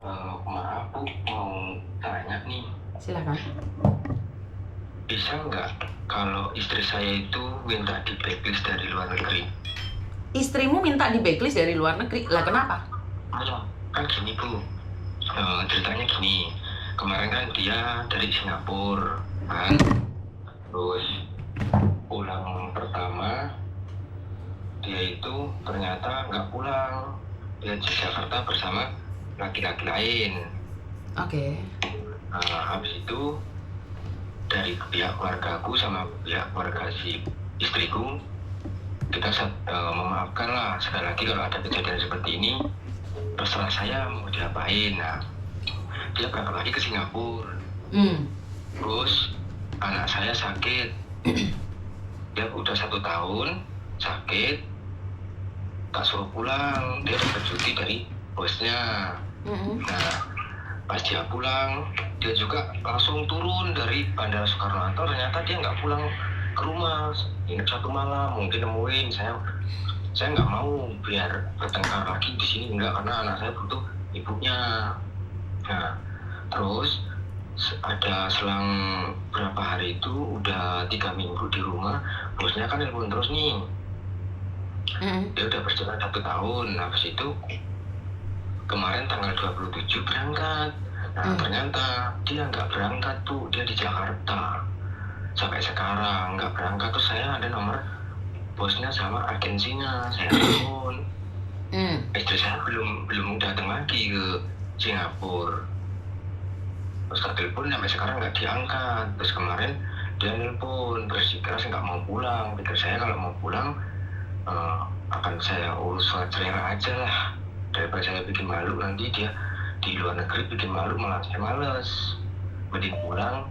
Maaf Bu, mau tanya nih, Silakan. bisa nggak kalau istri saya itu minta di blacklist dari luar negeri? Istrimu minta di backlist dari luar negeri. Lah kenapa? Kan gini Bu, ceritanya gini, kemarin kan dia dari Singapura, kan? Terus pulang pertama, dia itu ternyata nggak pulang, dia di Jakarta bersama laki-laki lain. Oke. Habis itu dari pihak keluargaku sama pihak keluarga si istriku, kita memaafkan lah. Sekali lagi kalau ada kejadian seperti ini, terserah saya mau diapain. Nah, dia berangkat lagi ke Singapura. Terus anak saya sakit, dia udah 1 tahun sakit, tak suruh pulang, dia dapat cuti dari bosnya. Nah, pas dia pulang, dia juga langsung turun dari Bandara Soekarno-Hatta. Ternyata dia nggak pulang ke rumah, ingat 1 malam, mungkin nemuin saya nggak mau biar bertengkar lagi di sini, enggak, karena anak saya butuh ibunya. Nah, terus ada selang berapa hari itu, udah 3 minggu di rumah, bosnya kan nelpon terus nih. Dia udah berjalan 1 tahun. Habis itu kemarin tanggal 27 berangkat. Nah, ternyata dia nggak berangkat tuh, dia di Jakarta sampai sekarang nggak berangkat. Terus saya ada nomor bosnya sama agensinya, saya telepon. Istri saya belum datang lagi ke Singapura. Terus tak telepon sampai sekarang nggak diangkat. Terus kemarin dia nelpon, terus dikira saya nggak mau pulang. Pikir saya kalau mau pulang akan saya urus surat cerai aja lah, daripada saya bikin malu nanti dia di luar negeri bikin malu, malah saya males. Mending pulang.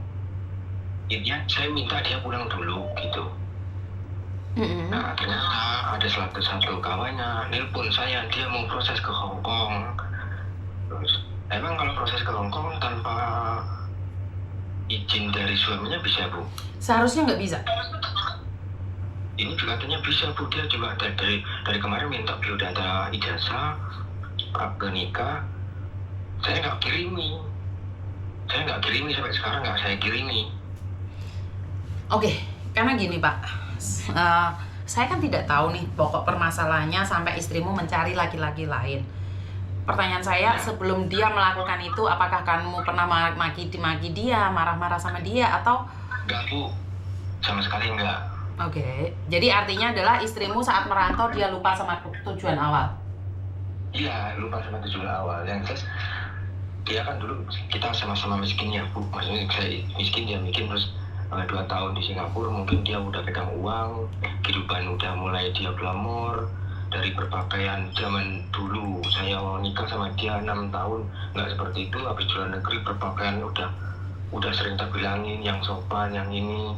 Intinya saya minta dia pulang dulu gitu. Nah, ternyata ada satu kawannya nelpon saya, dia mau proses ke Hong Kong. Terus emang kalau proses ke Hong Kong tanpa izin dari suaminya bisa Bu? Seharusnya nggak bisa. Ini juga katanya bisa Bu, dia juga dari kemarin minta biodata ijazah, akte nikah. Saya nggak kirimi sampai sekarang, nggak saya kirimi. Oke, karena gini Pak, saya kan tidak tahu nih pokok permasalahannya sampai istrimu mencari laki-laki lain. Pertanyaan saya, sebelum dia melakukan itu, apakah kamu pernah maki dia, marah-marah sama dia, atau? Enggak Bu, sama sekali enggak. Oke, jadi artinya adalah istrimu saat merantau dia lupa sama tujuan awal. Iya, lupa sama tujuan awal. Yang jelas dia kan dulu kita sama-sama miskin ya Bu. Maksudnya saya miskin, dia miskin. Terus 2 tahun di Singapura, mungkin dia udah pegang uang, kehidupan udah mulai dia glamor. Dari berpakaian zaman dulu, saya nikah sama dia 6 tahun nggak seperti itu. Habis di luar negeri berpakaian udah sering tak bilangin yang sopan, yang ini.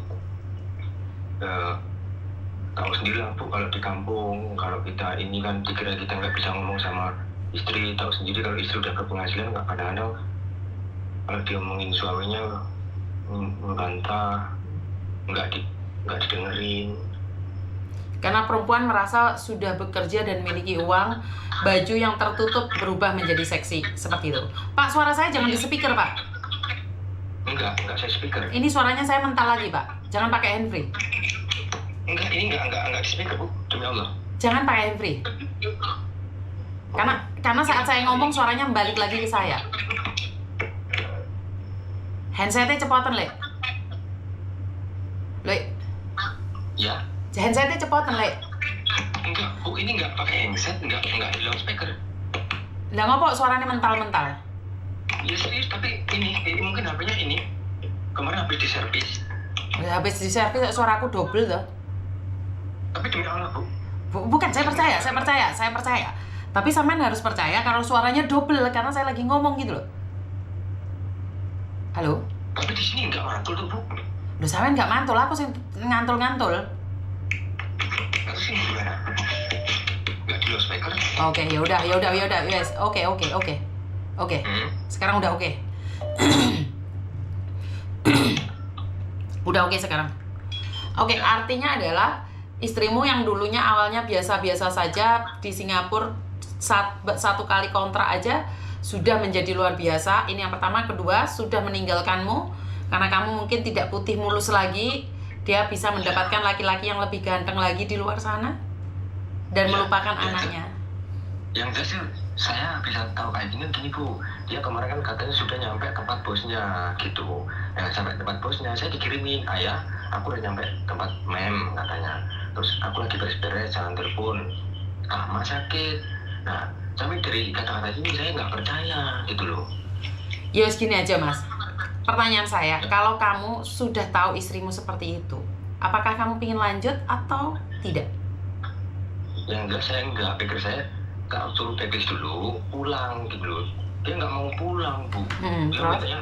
Tahu sendiri lah Bu, kalau di kampung, kalau kita ini kan dikira kita nggak bisa ngomong sama istri. Tahu sendiri kalau istri udah berpenghasilan, nggak, kadang-kadang kalau dia ngomongin suaminya membantah, nggak didengerin. Karena perempuan merasa sudah bekerja dan memiliki uang, baju yang tertutup berubah menjadi seksi, seperti itu. Pak, suara saya jangan di speaker Pak. Enggak saya speaker. Ini suaranya saya mental lagi Pak, jangan pakai handfree. Enggak, ini enggak di speaker Bu, demi Allah. Jangan pakai handfree. Karena saat saya ngomong suaranya balik lagi ke saya. Handsetnya cepotan, Le. Ya. Handsetnya cepotan, Le. Enggak Bu, ini enggak pakai handset, enggak di loudspeaker. Lah ngopo suaranya mental-mental? Ya serius, tapi ini mungkin HP-nya ini kemarin habis diservis. Habis diservis suaraku double tuh. Tapi demi Allah Bu. Bukan, saya percaya. Tapi sampean harus percaya kalau suaranya double karena saya lagi ngomong gitu loh. Halo? Tapi di sini enggak mantul tuh Bu. Loh, sampean enggak mantul, aku sih ngantul-ngantul. Terus ini gimana? Enggak di loudspeaker? Oke, yaudah, yes. Oke. Sekarang udah oke. Udah oke sekarang. Oke, artinya adalah istrimu yang dulunya awalnya biasa-biasa saja di Singapura, 1 kali kontrak aja sudah menjadi luar biasa. Ini yang pertama. Kedua, sudah meninggalkanmu karena kamu mungkin tidak putih mulus lagi. Dia bisa mendapatkan laki-laki yang lebih ganteng lagi di luar sana dan melupakan anaknya. Yang jelas sih saya bisa tahu kayak gini Bu. Dia kemarin kan katanya sudah nyampe tempat bosnya gitu. Sampai tempat bosnya saya dikirimin, ayah aku udah nyampe tempat mem katanya. Terus aku lagi beres-beres jalan telepon, mama sakit. Nah sampai dari kata-kata ini saya nggak percaya gitu loh. Ya segini aja Mas, pertanyaan saya, kalau kamu sudah tahu istrimu seperti itu, apakah kamu ingin lanjut atau tidak? Yang enggak, saya enggak, pikir saya kalau suruh bebas dulu pulang gitu loh. Dia nggak mau pulang Bu. Dia katanya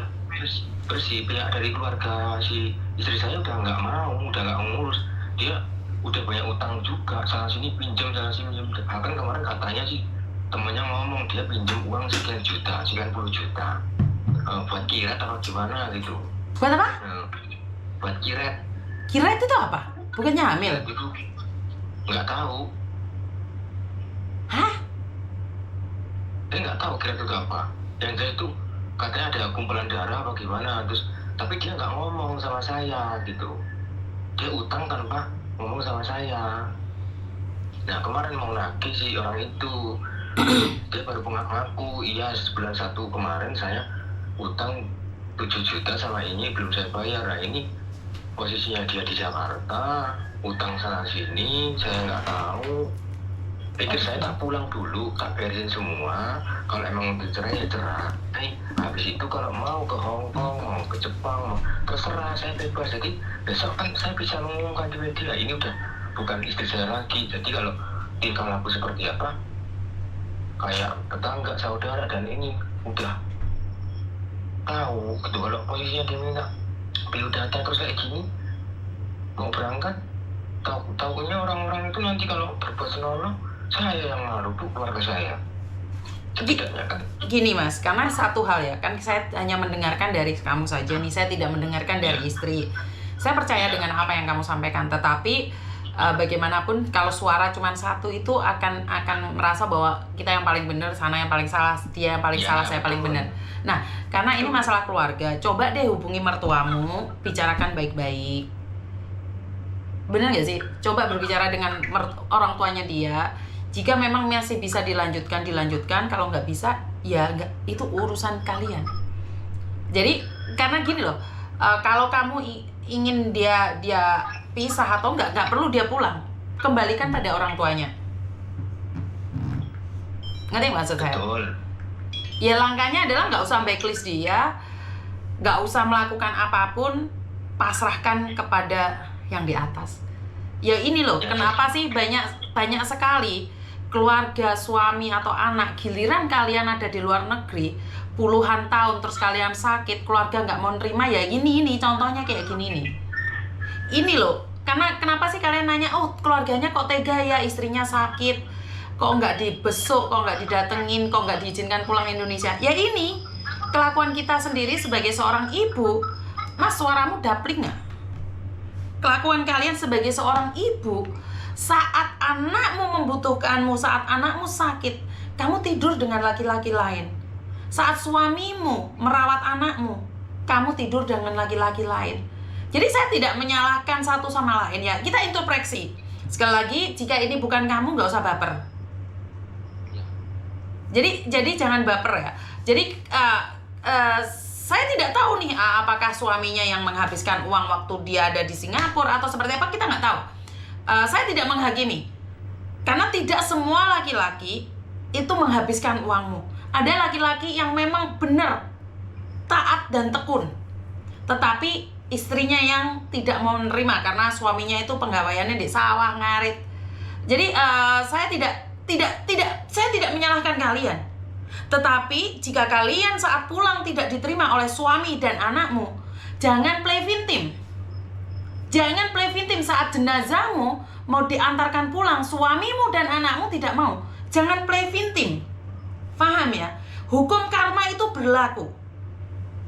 bersih, pihak dari keluarga si istri saya udah nggak mau, udah nggak ngurus. Dia udah banyak utang juga, sana sini pinjam, sana sini pinjam. Bahkan kemarin katanya sih temennya ngomong dia pinjam uang sekian puluh juta buat kiret atau gimana gitu. Buat apa? Buat kiret. Kiret itu apa? Bukannya hamil? Itu nggak tahu. Hah? Saya nggak tahu kiret itu apa. Yang saya itu katanya ada kumpulan darah apa gimana, terus tapi dia nggak ngomong sama saya gitu. Dia utang tanpa ngomong sama saya. Nah kemarin mau nagih si orang itu, dia baru ngaku, iya bulan 1 kemarin saya utang 7 juta sama ini belum saya bayar. Nah ini posisinya dia di Jakarta, utang sana sini, saya nggak tahu. Pikir saya tak pulang dulu, tak beresin semua. Kalau emang mau cerai ya cerai. Habis itu kalau mau ke Hong Kong, mau ke Jepang, terserah, saya bebas. Jadi besok kan saya bisa mengumumkan di media, ini udah bukan istri saya lagi. Jadi kalau tingkah laku seperti apa, kayak tetangga, saudara, dan ini udah tahu gitu. Kalau posisinya dia minta biodata terus kayak gini, mau berangkat, tahunya orang-orang itu nanti kalau berbuat senonoh, saya yang malu Bu, keluarga saya. Setidaknya kan. Gini Mas, karena satu hal ya, kan saya hanya mendengarkan dari kamu saja nih, saya tidak mendengarkan dari istri. Saya percaya dengan apa yang kamu sampaikan, tetapi bagaimanapun kalau suara cuma satu itu akan merasa bahwa kita yang paling benar, sana yang paling salah, dia yang paling salah, saya paling benar. Nah, karena ini masalah keluarga, coba deh hubungi mertuamu, bicarakan baik-baik. Benar gak sih? Coba berbicara dengan orang tuanya dia. Jika memang masih bisa dilanjutkan. Kalau nggak bisa, ya nggak, itu urusan kalian. Jadi karena gini loh, kalau kamu ingin dia pisah atau nggak perlu dia pulang, kembalikan pada orang tuanya. Ngerti maksud saya? Betul. Ya langkahnya adalah nggak usah blacklist dia, nggak usah melakukan apapun, pasrahkan kepada yang di atas. Ya ini loh, kenapa sih banyak sekali keluarga, suami atau anak, giliran kalian ada di luar negeri puluhan tahun terus kalian sakit, keluarga nggak mau nerima, ya ini contohnya kayak gini nih. Ini loh, karena kenapa sih kalian nanya, oh keluarganya kok tega ya, istrinya sakit, kok nggak dibesuk, kok nggak didatengin, kok nggak diizinkan pulang Indonesia. Ya ini kelakuan kita sendiri sebagai seorang ibu. Mas, suaramu dapling nggak? Kelakuan kalian sebagai seorang ibu, saat anakmu membutuhkanmu, saat anakmu sakit, kamu tidur dengan laki-laki lain. Saat suamimu merawat anakmu, kamu tidur dengan laki-laki lain. Jadi saya tidak menyalahkan satu sama lain ya. Kita introspeksi. Sekali lagi, jika ini bukan kamu, nggak usah baper. Jadi jangan baper ya. Jadi saya tidak tahu nih apakah suaminya yang menghabiskan uang waktu dia ada di Singapura atau seperti apa, kita nggak tahu. Saya tidak menghakimi, karena tidak semua laki-laki itu menghabiskan uangmu. Ada laki-laki yang memang benar taat dan tekun, tetapi istrinya yang tidak mau menerima karena suaminya itu penggawaiannya di sawah ngarit. Jadi saya tidak menyalahkan kalian. Tetapi jika kalian saat pulang tidak diterima oleh suami dan anakmu, jangan play victim. Jangan play victim saat jenazahmu mau diantarkan pulang, suamimu dan anakmu tidak mau. Jangan play victim. Paham ya? Hukum karma itu berlaku.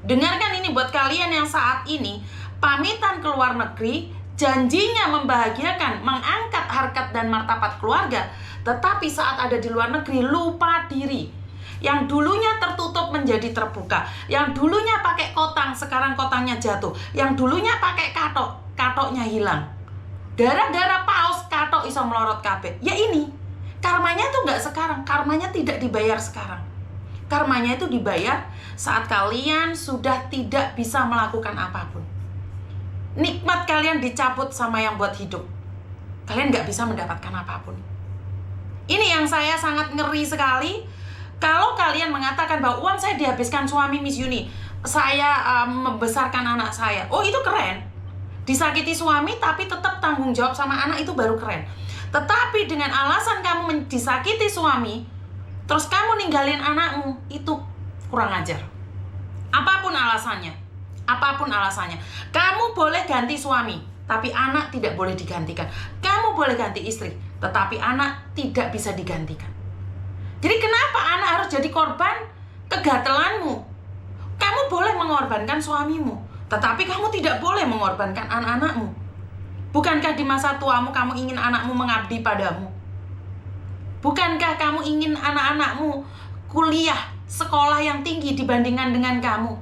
Dengarkan ini buat kalian yang saat ini pamitan ke luar negeri, janjinya membahagiakan, mengangkat harkat dan martabat keluarga, tetapi saat ada di luar negeri lupa diri. Yang dulunya tertutup menjadi terbuka. Yang dulunya pakai kotang, sekarang kotangnya jatuh. Yang dulunya pakai katok, katoknya hilang. Gara-gara paus katok iso melorot kabeh. Ya ini, karmanya tuh nggak sekarang, karmanya tidak dibayar sekarang. Karmanya itu dibayar saat kalian sudah tidak bisa melakukan apapun. Nikmat kalian dicabut sama yang buat hidup. Kalian nggak bisa mendapatkan apapun. Ini yang saya sangat ngeri sekali. Kalau kalian mengatakan bahwa uang saya dihabiskan suami Miss Yuni, saya membesarkan anak saya. Oh, itu keren. Disakiti suami tapi tetap tanggung jawab sama anak, itu baru keren. Tetapi dengan alasan kamu disakiti suami, terus kamu ninggalin anakmu, itu kurang ajar. Apapun alasannya. Apapun alasannya. Kamu boleh ganti suami, tapi anak tidak boleh digantikan. Kamu boleh ganti istri, tetapi anak tidak bisa digantikan. Jadi kenapa anak harus jadi korban kegatelanmu? Kamu boleh mengorbankan suamimu, tetapi kamu tidak boleh mengorbankan anak-anakmu. Bukankah di masa tuamu kamu ingin anakmu mengabdi padamu? Bukankah kamu ingin anak-anakmu kuliah, sekolah yang tinggi dibandingkan dengan kamu?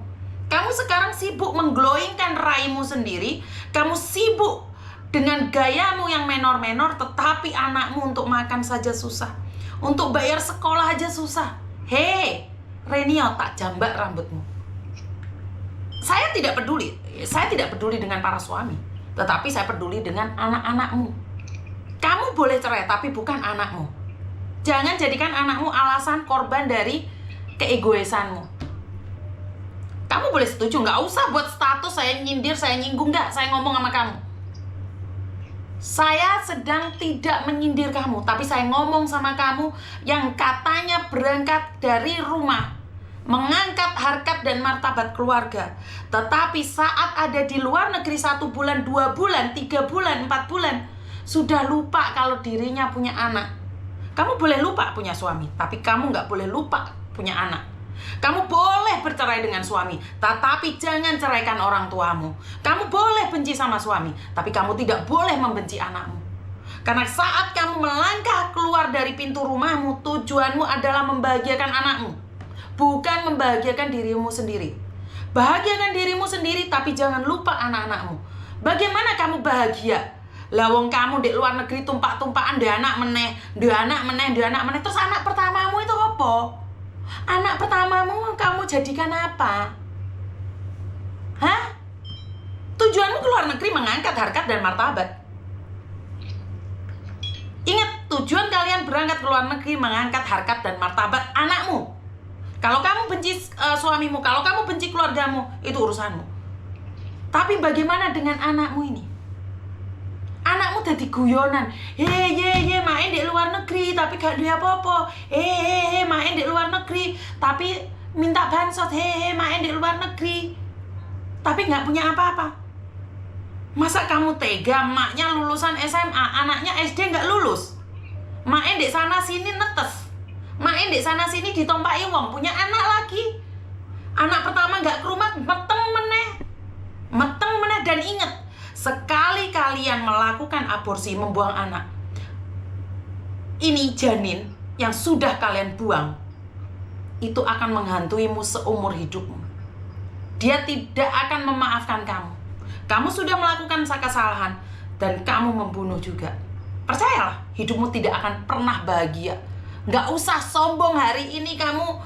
Kamu sekarang sibuk mengglowingkan raimu sendiri. Kamu sibuk dengan gayamu yang menor-menor, tetapi anakmu untuk makan saja susah. Untuk bayar sekolah aja susah. Hei, Renio, tak jambak rambutmu. Saya tidak peduli. Saya tidak peduli dengan para suami. Tetapi saya peduli dengan anak-anakmu. Kamu boleh cerai, tapi bukan anakmu. Jangan jadikan anakmu alasan korban dari keegoisanmu. Kamu boleh setuju, nggak usah buat status saya nyindir, saya nyinggung, nggak. Saya ngomong sama kamu. Saya sedang tidak menyindir kamu, tapi saya ngomong sama kamu yang katanya berangkat dari rumah, mengangkat harkat dan martabat keluarga. Tetapi saat ada di luar negeri 1 bulan, 2 bulan, 3 bulan, 4 bulan, sudah lupa kalau dirinya punya anak. Kamu boleh lupa punya suami, tapi kamu nggak boleh lupa punya anak. Kamu boleh bercerai dengan suami, tetapi jangan ceraikan orang tuamu. Kamu boleh benci sama suami, tapi kamu tidak boleh membenci anakmu. Karena saat kamu melangkah keluar dari pintu rumahmu, tujuanmu adalah membahagiakan anakmu, bukan membahagiakan dirimu sendiri. Bahagiakan dirimu sendiri, tapi jangan lupa anak-anakmu. Bagaimana kamu bahagia? Lawong kamu di luar negeri tumpak-tumpakan, dia anak meneh, terus anak pertamamu itu apa? Anak pertamamu kamu jadikan apa? Hah? Tujuanmu keluar negeri mengangkat harkat dan martabat. Ingat, tujuan kalian berangkat keluar negeri mengangkat harkat dan martabat anakmu. Kalau kamu benci suamimu, kalau kamu benci keluargamu, itu urusanmu. Tapi bagaimana dengan anakmu ini? Anakmu jadi guyonan. Main di luar negeri tapi gak duwe apa-apa. Main di luar negeri tapi minta bansos. Main di luar negeri tapi gak punya apa-apa. Masa kamu tega maknya lulusan SMA, anaknya SD gak lulus? Main di sana sini netes. Main di sana sini ditompaki wong, punya anak lagi. Anak pertama gak kerumat, meteng meneh. Dan ingat, sekali kalian melakukan aborsi, membuang anak, ini janin yang sudah kalian buang, itu akan menghantuimu seumur hidupmu. Dia tidak akan memaafkan kamu. Kamu sudah melakukan kesalahan dan kamu membunuh juga. Percayalah, hidupmu tidak akan pernah bahagia. Nggak usah sombong hari ini kamu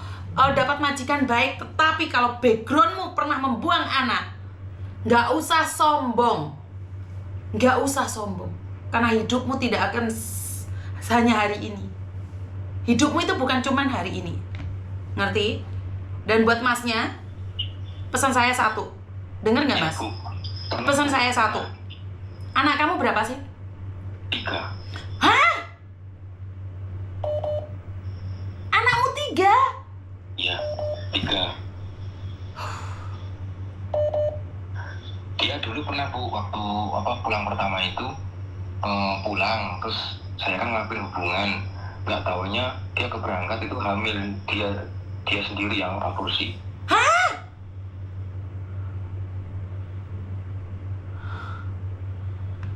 dapat majikan baik, tetapi kalau backgroundmu pernah membuang anak, nggak usah sombong. Nggak usah sombong. Karena hidupmu tidak akan hanya hari ini. Hidupmu itu bukan cuman hari ini. Ngerti? Dan buat masnya, pesan saya satu. Dengar nggak mas? Pesan saya satu. Anak kamu berapa sih? 3. Hah? Anakmu 3? Iya, 3. Dia dulu pernah waktu pulang pertama itu pulang, terus saya kan ngambil hubungan, nggak taunya dia keberangkat itu hamil, dia sendiri yang aborsi. Hah?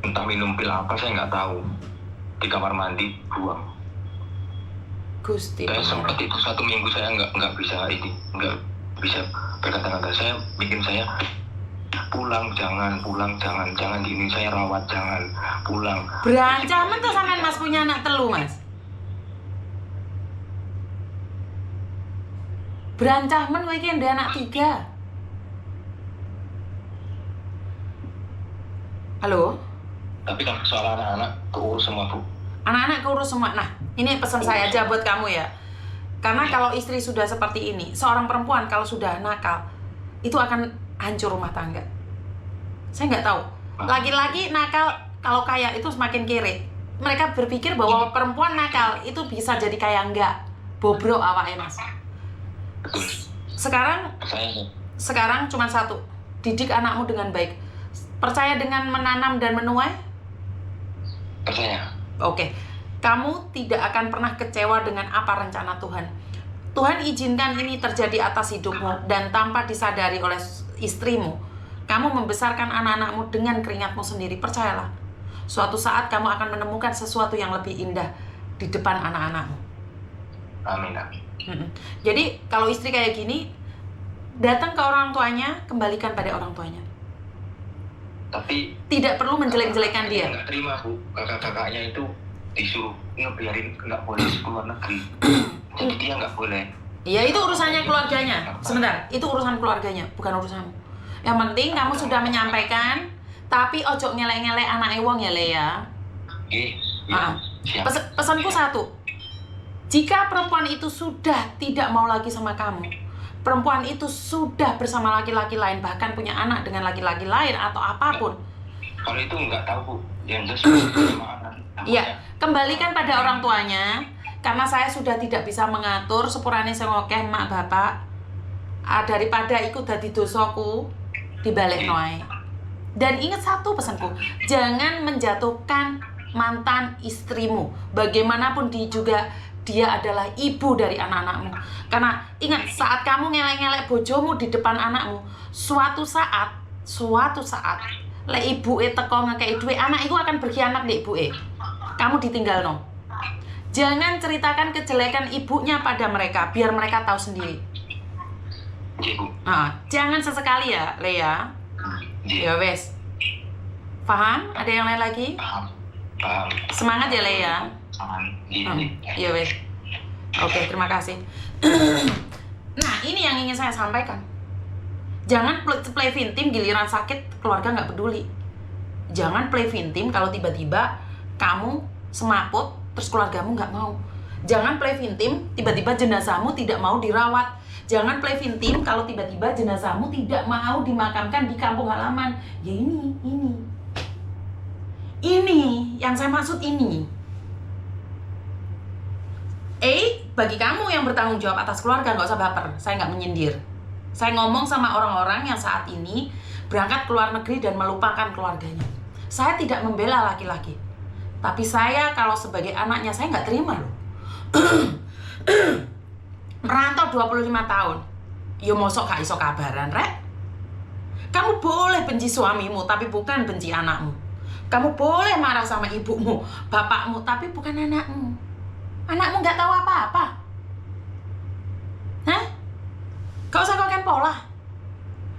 Entah minum pil apa saya nggak tahu, di kamar mandi buang. Gusti Saya Pangeran. sempat itu 1 minggu saya nggak bisa berkata-kata. Saya pulang jangan gini, saya rawat jangan pulang. Berancaman tuh sampean Mas punya anak telu, Mas. Berancaman kowe iki ndek anak 3. Halo? Tapi kan soal anak-anak keurus semua, Bu. Anak-anak keurus semua. Nah, ini pesan saya aja buat kamu ya. Karena kalau istri sudah seperti ini, seorang perempuan kalau sudah nakal, itu akan hancur rumah tangga. Saya nggak tahu. Laki-laki nakal kalau kaya itu semakin kere. Mereka berpikir bahwa perempuan nakal itu bisa jadi kaya, enggak. Bobrok awaknya, Mas. Betul. Sekarang cuma satu. Didik anakmu dengan baik. Percaya dengan menanam dan menuai? Percaya. Oke. Kamu tidak akan pernah kecewa dengan apa rencana Tuhan. Tuhan izinkan ini terjadi atas hidupmu dan tanpa disadari oleh istrimu. Kamu membesarkan anak-anakmu dengan keringatmu sendiri. Percayalah. Suatu saat kamu akan menemukan sesuatu yang lebih indah di depan anak-anakmu. Amin. Jadi kalau istri kayak gini, datang ke orang tuanya, kembalikan pada orang tuanya. Tapi tidak perlu menjelek-jelekan dia. Nggak terima, Bu. Kakak-kakaknya itu disuruh ngebiarin nggak boleh keluar negeri. Jadi dia nggak boleh. Iya, itu urusannya keluarganya. Sebentar, itu urusan keluarganya, bukan urusanmu. Yang penting kamu sudah menyampaikan, tapi ojo ngelek-ngelek anak wong ya, Le ya. Siap. Pesanku satu. Jika perempuan itu sudah tidak mau lagi sama kamu, perempuan itu sudah bersama laki-laki lain, bahkan punya anak dengan laki-laki lain atau apapun. Kalau itu nggak tahu, Bu. Yang jelas sama anak. Iya, kembalikan pada orang tuanya. Karena saya sudah tidak bisa mengatur sepurane sing akeh mak bapak. Daripada ikut dadi dosaku, dibalik noe. Dan ingat satu pesanku, jangan menjatuhkan mantan istrimu. Bagaimanapun dia adalah ibu dari anak-anakmu. Karena ingat, saat kamu ngelek-ngelek bojomu di depan anakmu, suatu saat lek ibuke teko ngekeki duit, anak itu akan berkhianat ndek ibuke. Kamu ditinggal no. Jangan ceritakan kejelekan ibunya pada mereka, biar mereka tahu sendiri. Iya, Bu. Jangan sesekali ya, Lea. Ya wes. Paham? Ada yang lain lagi? Paham. Semangat ya, Lea. Ya wes. Oke, terima kasih. Nah, ini yang ingin saya sampaikan. Jangan play victim giliran sakit keluarga nggak peduli. Jangan play victim kalau tiba-tiba kamu semaput terus keluargamu nggak mau. Jangan play victim tiba-tiba jenazahmu tidak mau dirawat. Jangan play victim kalau tiba-tiba jenazahmu tidak mau dimakamkan di kampung halaman. Ya ini yang saya maksud ini. Bagi kamu yang bertanggung jawab atas keluarga, nggak usah baper. Saya nggak menyindir. Saya ngomong sama orang-orang yang saat ini berangkat ke luar negeri dan melupakan keluarganya. Saya tidak membela laki-laki. Tapi saya kalau sebagai anaknya, saya nggak terima loh. Merantau 25 tahun. Yo mosok gak iso kabaran, Rek. Kamu boleh benci suamimu, tapi bukan benci anakmu. Kamu boleh marah sama ibumu, bapakmu, tapi bukan anakmu. Anakmu nggak tahu apa-apa. Hah? Gak usah koken pola.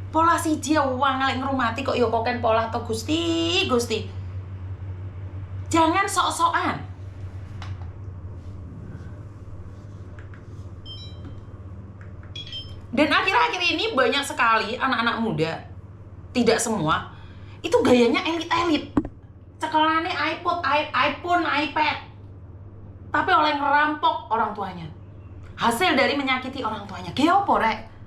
Pola siji uang ngalek ngrumati kok yo koken pola to Gusti. Jangan sok-sokan. Dan akhir-akhir ini banyak sekali anak-anak muda, tidak semua, itu gayanya elit-elit. Cekelane iPhone, iPad. Tapi oleh ngerampok orang tuanya. Hasil dari menyakiti orang tuanya. Ge opo, Rek?